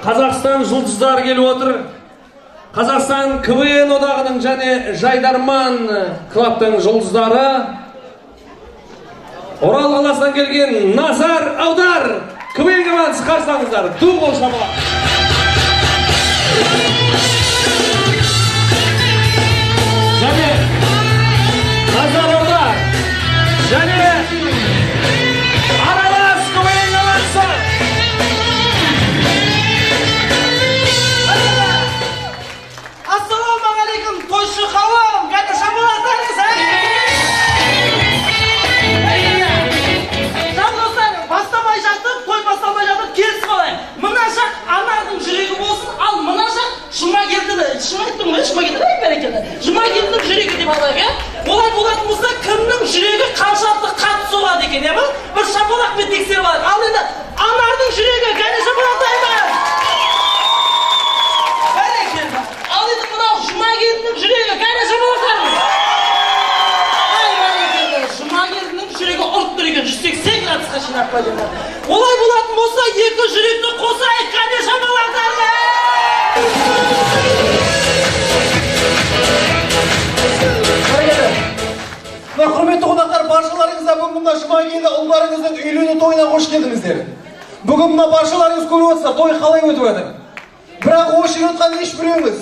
Қазақстан жұлдыздары келіп отыр. Қазақстан КВН одағының және Жайдарман клубтың жұлдыздары. Орал қаласынан келген Назар Аудар КВН командасы қарсаңыздар. Ду қол шапалақ. Және Назар Аудар және Аралас КВН командасы. Ассалаумағалейкум, тойшы қауым, қайда шапалақтарыңыз, Жандостар, бастамай жатып, той бастамай жатып, келіс қалай. Мына жақ Анардың жүрегі болсын, ал мына жақ Жұмагелдінің жүрегі деп алайық, Олай болатын болса, кімнің жүрегі қаншалықты қатты соғады екен, бір шапалақпен тексеріп алайық. Ал енді Анардың жүрегі, қайда шапалақтарыңыз? Ал енді мынау Жұмагелдінің жүрегі, қайда шапалақтарыңыз? Жұмагелдінің жүрегі ұрып тұр екен, 180 градусқа жинап қойды. Олай болатын болса, екі жүректі қосайық, қайда шапалақтарыңыз? Құрметті қонақтар, баршаларыңызға бүгін Жұмагелді ұлдарыңыздың үйлену тойына қош келдіңіздер. Бүгін мына баршаларыңыз көріп отырсыздар, той қалай өтіп жатыр. Бірақ осы жерде отырған ешбіреуіміз,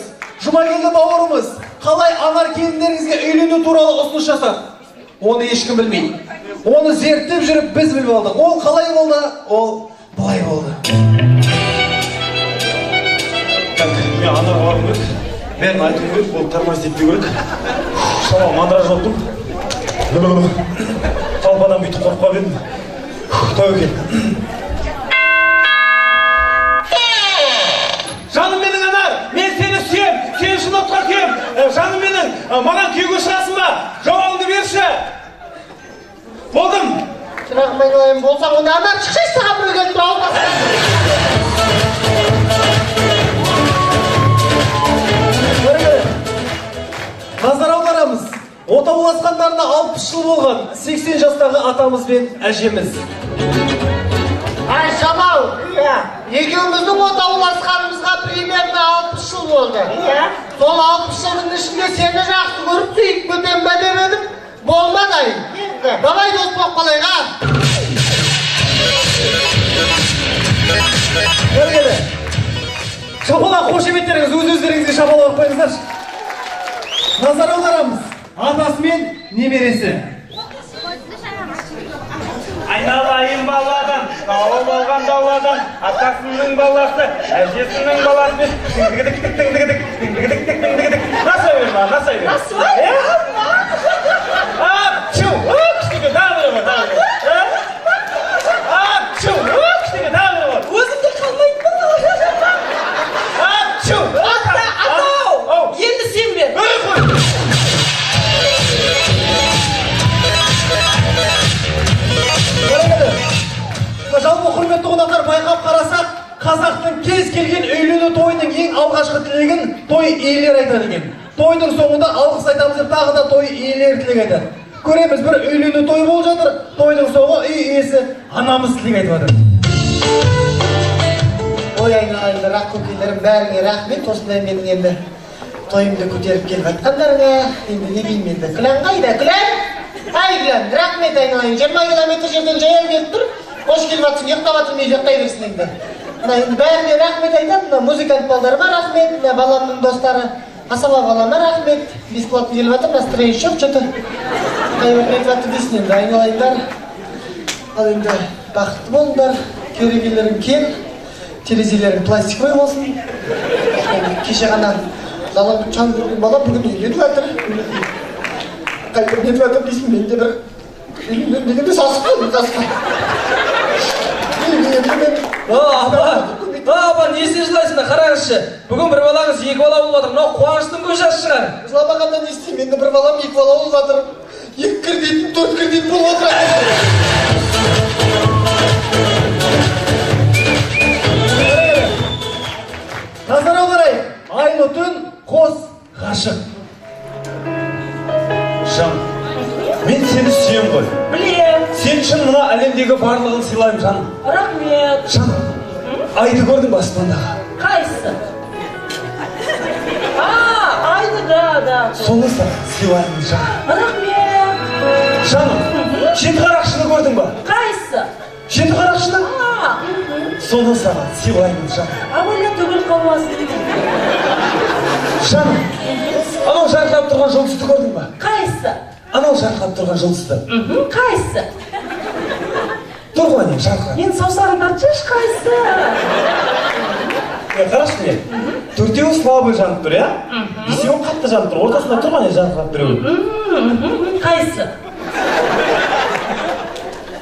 Жұмагелді бауырымыз қалай Анар келіндеріңізге үйлену туралы ұсыныс жасады. Оны ешкім білмейді. Оны зерттеп жүріп біз біліп алдық. Ол қалай болды? Ол былай болды. Мен Анар барым керек. Бәрін айтым керек, ол тормоз етпеу керек. Шама мандраж оттым. Талпадан бүйтіп қорқып едім. Той екен. Жаным менің Анар, мен сені сүйем, сен үшін отқа күйем. Жаным менің, маған күйеуге шығасың ба? Жауабыңды берші. Болдым. Шырағым айналайын болсаң, онда Анар шықшай саған бір келіп тұра алмасын. Назар аударамыз. Отауласқандарына 60 жыл болған 80 жастағы атамыз бен әжеміз. Ай Жамал, екеуміздің отауласқанымызға примерно 60 жыл болды. Сол 60 жылдың ішінде сені жақсы көріп сүйіп кетем бе деп едім. Болмады ай. Давай дос болып қалайық, а? Көргені. Шапалақ қошеметтеріңіз өз-өздеріңізге шапалақ қойыңыздаршы. Назар аударамыз. Атасы мен немересі. Айналайын баладан, тауып алған дауладан, атасының баласы, әжесінің баласы. Тіңдігідік. Насай бер ма, насай бер. Насай? Апчу, кішкеге дағыры бар, дағыры. Апчу, кішкеге дағыры бар. Өзімде қалмайды ма? Апчу. Атау! Енді сен бер. Жалпы құрметті қонақтар, байқап қарасақ, қазақтың кез келген үйлену тойының ең алғашқы тілегін той иелері айтады екен. Тойдың соңында алғыс айтамыз деп тағы да той иелері тілек айтады. Көреміз, бір үйлену той болып жатыр, тойдың соңы үй иесі анамыз тілек айтып жатыр. Ой айналайын, рақ көкелерім, бәріңе рахмет. Осындай менің енді тойымды көтеріп келіп жатқандарыңа. Енді не деймін енді, Күлән қайда? Күлән? Ай Күлән, рахмет айналайын. 20 километр жерден жаяу келіп тұр. Қош келіп жатсың, ұйықтап жатырмай жақтай берсін енді. Бәріне рахмет айтамын, музыкант балдарыма рахмет, баламның достары, асаба балама рахмет. Бесплатно келіп жатыр, настроение жоқ, что-то. Қайбір айтып жатыр дейсін енді, айналайындар. Ал енді бақытты болыңдар, керегелерің кел, терезелерің пластиковый болсын. Кеше ғана даланың чаң көрген бала бүгін үйленіп жатыр. Қайбір нетіп жатыр дейсін, мен де бір үйленген дегенде сасып қалдым, Апа, не істеп жылайсыңдар, қараңызшы. Бүгін бір балаңыз екі бала болып жатыр. Мынау қуаныштың көз жасы шығар. Жыламағанда не істеймін? Енді бір балам екі бала болып жатыр. 2 кредит, 4 кредит болып отыр. Назар аударайық. Айлы түн қос ғашық. Жан, мен сені сүйем ғой. Білем. Сен үшін мына әлемдегі барлығын сыйлаймын, жаным. Рахмет. Жаным, Айды көрдің ба аспандағы? Қайсы? Айды, да. Соны саған сыйлаймын жаным. Рахмет. Жаным, жеті қарақшыны көрдің ба? Қайсы? Жеті қарақшыны? Соны саған сыйлаймын жаным. Абайла түгіл қалмасын. Жаным, анау жарқырап тұрған жұлдызды көрдің ба? Қайсы? Анау жарқырап тұрған жұлдызды. Қайсы? Тұр ғой не жарқырап. Мен саусағын тартшы, қайсы? Қарашы не? Төртеуі слабый жанып тұр, я? Бесеуі қатты жанып тұр. Ортасында тұр ғой не жарқырап біреуі. Қайсы?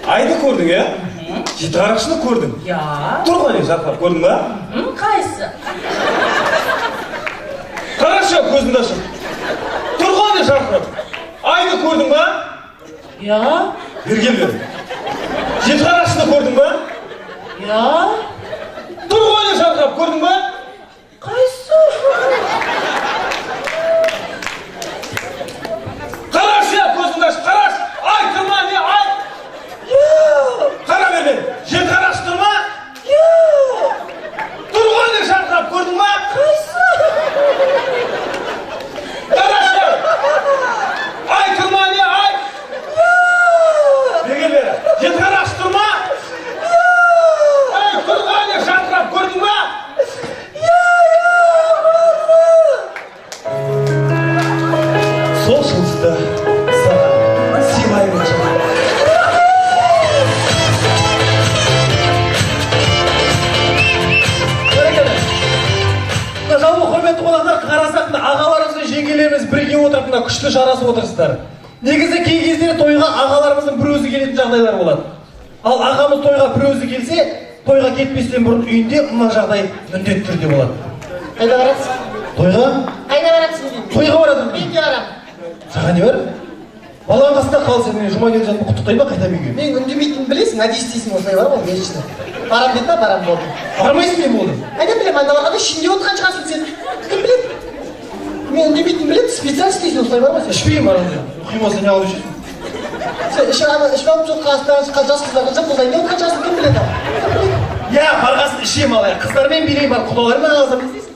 Айды көрдің, я? Жеті қарақшыны көрдің. Я. Тұр ғой не жарқырап, көрдің ба? Қайсы? Қарашы, көзіңді ашып. Тұр ғой не жарқырап. Айды көрдің ба? Я. Бергел. Жеті қарақшыны көрдің ба? Я. Тұр ғой не жарқырап, көрдің ба? Қайсы? Қарашы, көзіңді ашып, қараш. Ай, тұрма, не, ай. Қара бермен, жеті қарақшы тұр ма? Тұр ғой не жарқырап, көрдің ба? Қайсы? Қарашы. Ай, тұрма, не, ай. Бергел бері, жеті қарақшы тұр ма? Ай, тұр ғой не жарқырап, көрдің ба? Сол жұлдызды саған сыйлаймын жаным. Жалпы құрметті қонақтар, қарасақ ағаларымыз бен жеңгелеріміз бірге отырып күшті жарасып отырсыздар. Негізі кей кездері тойға ағаларымыздың бір өзі келетін жағдайлар болады. Ал ағамыз тойға бір өзі келсе, тойға кетпестен бұрын үйінде мына жағдай міндетті түрде болады. Қайда барасың? Тойға? Қайда барасың деймін? Тойға барады. Мен де барамын. Саған не бар? Балаң қасында қалса мен жұма келе жатып құттықтай ма қайта үйге? Мен үндемейтінін білесің, әдейі істейсің осылай бар ғой, вечный. Барам деді ма, барам болды. Бармайсың мен болдым. Қайдан білемін, анда барғанда ішінде отырған шығарсың сен. Кім біледі? Мен үндемейтінін біледі, специально істейсің осылай бар ма сен? Ішпеймін барамын. Құйым болса не алып ішесің? Сен ішіп алып жатқан жас қыздарға жапылдай не отырған шығарсың, кім біледі? Я, барғасын ішем алайық. Қыздармен билеймін, бар құдалармен аласам не істейсің?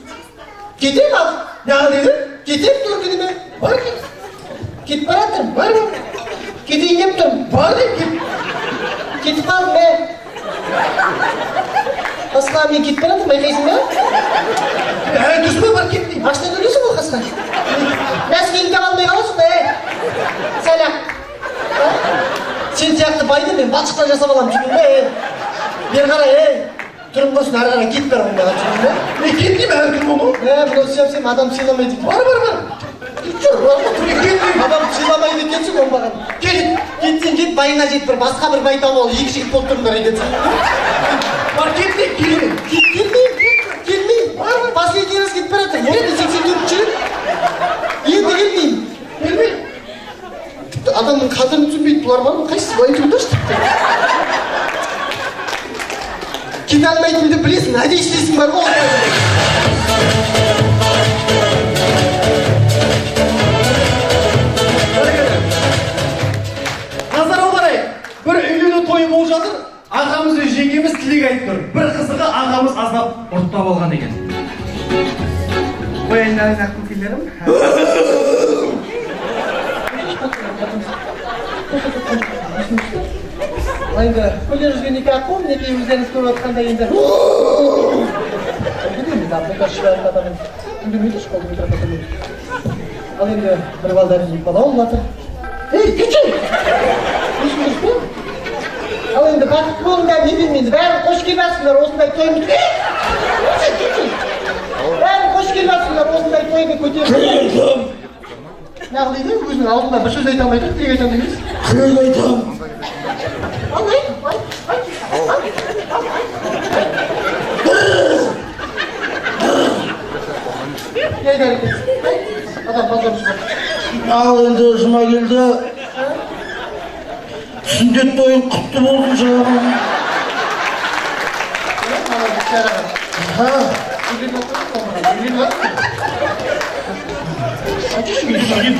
Кетем ал. Не ал деді? Кетем тұр деді ме? Бар кет. Кетіп баратырмын, бар ма? Кетейін деп тұрмын. Бар деп кет. Кетіп қалдым бе? Қасқа мен кетіп баратырмын, байқайсың ба? Әлі түсіп бар кет деймін. Ашына төлейсің ғой қасқа. Нәскелін таба алмай қаласың ба, сәлем. Сен сияқты байды мен балшықтан жасап аламын, түсіндің бе? Бері қарай, түрін болсын, ары қарай кетіп бер ондағы, түсіндің бе? Мен кет деймін, әлі кім болу? Мынау сен адам сыйламайды. Бар. Адам сыйламайды екенсің оңбаған. Кетсең кет, байыңа жет бір басқа бір бай тауып ал, екі жігіт болып тұрыңдар екенсің. Бар кет деймін, келемін. Келмеймін. Последний раз кетіп баратыр. Вот мен 84-ші рет. Енді келмеймін. Келмеймін. Тіпті адамның қадірін түсінбейді, бұлар бар ма? Қайсысы бай тұрыңдаршы тіпті. Кете алмайтынымды білесің, әдейі істейсің бар ғой. Назар аударай, бір үйлену тойы болып жатыр, ағамыз бен жеңгеміз тілек айтып тұр. Бір қызығы ағамыз аздап ұрттап алған екен. Қояйындарыңыз көкелерім. Енді көйле жүрген екі аққу, мінекей өздеріңіз көріп отқанда енді. Білмеймін, бұлдар шыбайын адамын үндемейді, школ микрофон. Ал енді бір балдарың екі бала болып жатыр. Ей, кетшін! Ешкім дұрыс па? Ал енді бақытты болыңдар, не деймін енді, бәрін қош келмесіңдер, осындай тойымыз. Бәрін қош келмесіңдер, осындай тойды көтеріп. Нағыл дейді, өзінің алдында бір сөз айта алмайды, тілек айта алмайды. Тілек айтам. Ал енді жұма келді. Сүндет тойың құтты болсын жағым.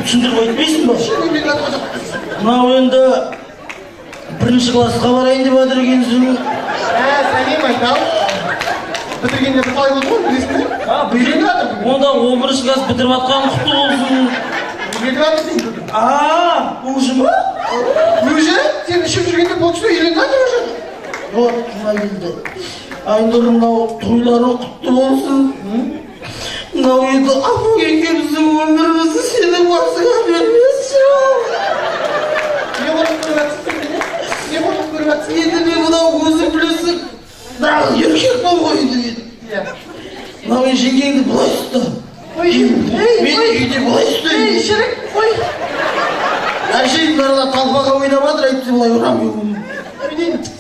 Түсіндіріп айтпайсың ба? Мынау енді бірінші классқа барайын деп жатыр екенсің. Сәлем айтам. бітіргенде бір ай болды ғой, білесің бе? Үйреніп жатыр. Онда 11 класс бітіріп атқан құтты болсын. Үйреніп жатыр деймін. Уже ма? Уже? Сен ішіп жүргенде бұл кісі үйреніп жатыр уже. Вот, жұма келді. Айнұр, мынау тойлары құтты болсын. Мынау енді апа екеуміздің өмірімізді сенің басыңа бермесші. Не болып көріп жатсың? Не болып көріп жатсың? Енді мен мынау өзің білесің. Нағыз еркек бол ғой енді. Мынау мен жеңгеңді былай ұста. Мен үйде былай ұстаймын. Ей, шірік, ой. Әшейін барлар талпаға ойнап жатыр, әйтсе былай ұрамын.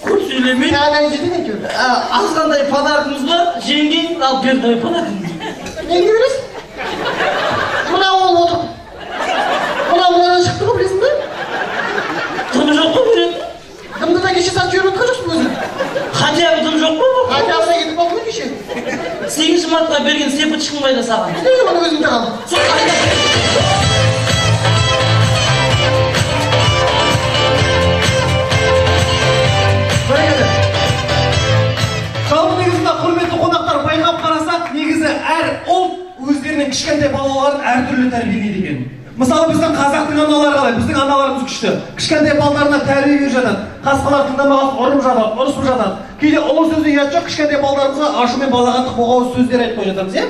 Көп сөйлемей. Саған жетеді екеуі. Азғандай подаркымыз бар, жеңгең ал берді подаркымыз. Нені бересің? Мынау ол отыр. Мынау шықты ғой, білесің бе? Дымы жоқ қой береді. Дымды да кеше сатып жіберіп отқан жоқсың өзің. Хотя бы дым жоқ па? Қайдағысына кетіп қалды ма кеше? 8 мартқа берген сепочкың қайда саған? Неге оны өзіңде қалды? Сол қайда? Жалпы негізінде құрметті қонақтар байқап қарасақ, негізі әр ұлт өздерінің кішкентай балаларын әртүрлі тәрбиелейді екен. Мысалы біздің қазақтың аналары қалай? Біздің аналарымыз күшті. Кішкентай балаларына тәрбие беріп жатады. Қасқалар тыңдамаған ұрып жатады, ұрысып жатады. Кейде ұлы сөзді ұят жоқ, кішкентай балаларымызға ашумен балағаттық боғауыз сөздер айтып қойып жатамыз, иә?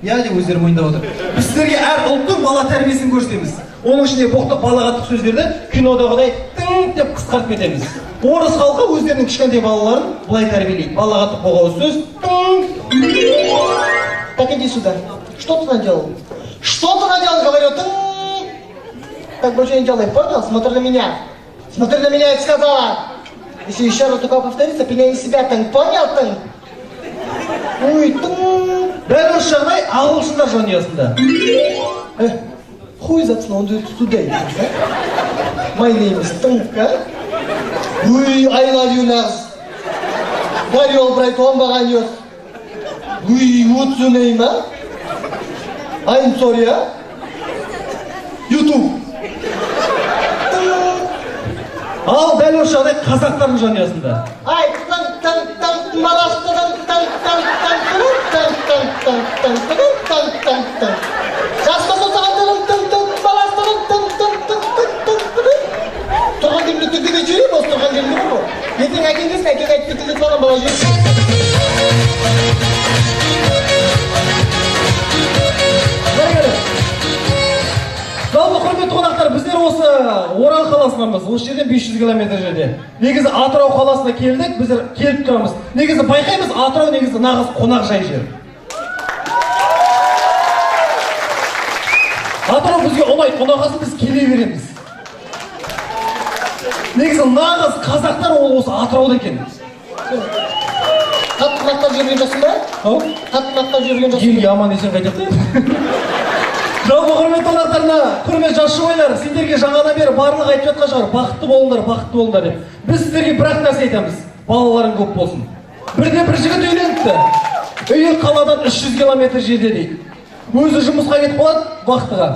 Иә деп өздері мойындап отыр. Біз сіздерге әр ұлттың бала тәрбиесін көрсетеміз. Оның ішінде боқтық балағаттық сөздерді кинодағыдай тың деп қысқартып кетеміз. Орыс халқы өздерінің кішкентай балаларын былай тәрбиелейді. Балағаттық боғауыз сөз тың. Так иди сюда. Что ты наделал? Что ты наделал? Говорю, ты... Так больше не делай, понял? Смотри на меня. Смотри на меня, я сказала. Если еще раз такое повторится, пеняй на себя, ты понял, ты? Ой, ты... Дәл осы жағдай ағылшындар жанұясында. Хуй затсына, он идет туда идет, а? My name is Тынк, а? Ой, I love you, нас. Горел, брать, он баганет. Ой, what's your name, а? I'm sorry, а? YouTube. Ал дәл осы жағдай қазақтардың жанұясында. Ай, тын, малаштыдан, тын. Жасқа созаған тын, малаштыдан, тын. Тұрған жерімді түгдеме жүйрем, осы тұрған жерімді бұл. Ертең әкең десін, әкең айтып кетілдет болған бала жүйрем. Жалпы құрметті қонақтар, біздер осы Орал қаласынанбыз. Осы жерден 500 километр жерде. Негізі Атырау қаласына келдік, біздер келіп тұрамыз. Негізі байқаймыз, Атырау негізі нағыз қонақжай жер. Атырау бізге ұнайды, ұнағасын біз келе береміз. Негізі нағыз қазақтар ол осы Атырауда екен. Қатты мақтап жүрген жоқсың ба? Қатты мақтап жүрген жоқсың ба? Елге аман есен қайтып. Жалпы құрметті қонақтарына, құрметті жас жұбайлар, сендерге жаңадан бері барлық айтып жатқан шығар, бақытты болыңдар деп. Біз сіздерге бір-ақ нәрсе айтамыз, балаларың көп болсын. Бірде бір жігіт үйленіпті. Үйі қаладан 300 километр жерде дейді. Өзі жұмысқа кетіп қалады, вахтыға.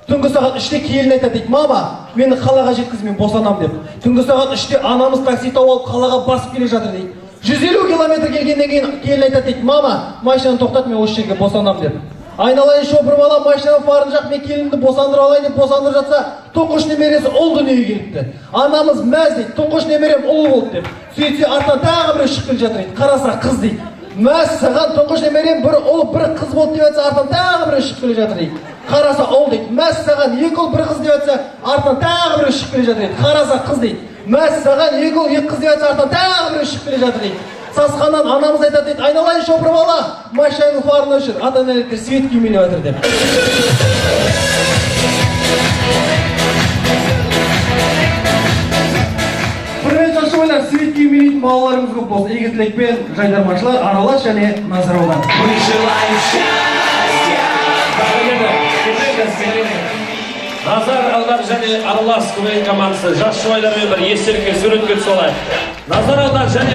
Түнгі сағат 3-те келін айтады дейді, мама, мені қалаға жеткіз, мен босанам деп. Түнгі сағат 3-те анамыз такси тауып алып қалаға басып келе жатыр дейді. 150 километр келгеннен кейін келін айтады дейді, мама, машинаны тоқтат, мен осы жерге босанам деп. Айналайын шопыр бала машинаның фарын жақ, мен келінді босандырып алайын деп босандырып жатса, тұңғыш немересі ұл дүниеге келіпті. Анамыз мәз дейді, тұңғыш немерем ұл болды деп. Сөйтсе артынан тағы біреу шығып келе жатыр дейді, қараса қыз дейді. Мәз, саған тұңғыш немерем бір ұл бір қыз болды деп жатса, артынан тағы біреу шығып келе жатыр дейді. Қараса ұл дейді. Мәз, саған екі ұл бір қыз деп жатса, артынан тағы біреу шығып келе жатыр дейді. Қараса қыз дейді. Мәз, саған екі ұл екі қыз деп жатса, артынан тағы біреу шығып келе жатыр дейді. Сасқаннан анамыз айтады дейді, айналайын шопыр бала, машинаның фарын өшір, ата-аналар свет киімелеп жатыр деп. Құрметті жас жұбайлар, свет киімелейтін балаларыңыз көп болсын. Игі тілекпен Жайдарманшылар, Аралас және Назар аудан. Назар аудар және Аралас көмек командасы жас жұбайлармен бір естелікке суретке түсіп алайық. Назар аудар және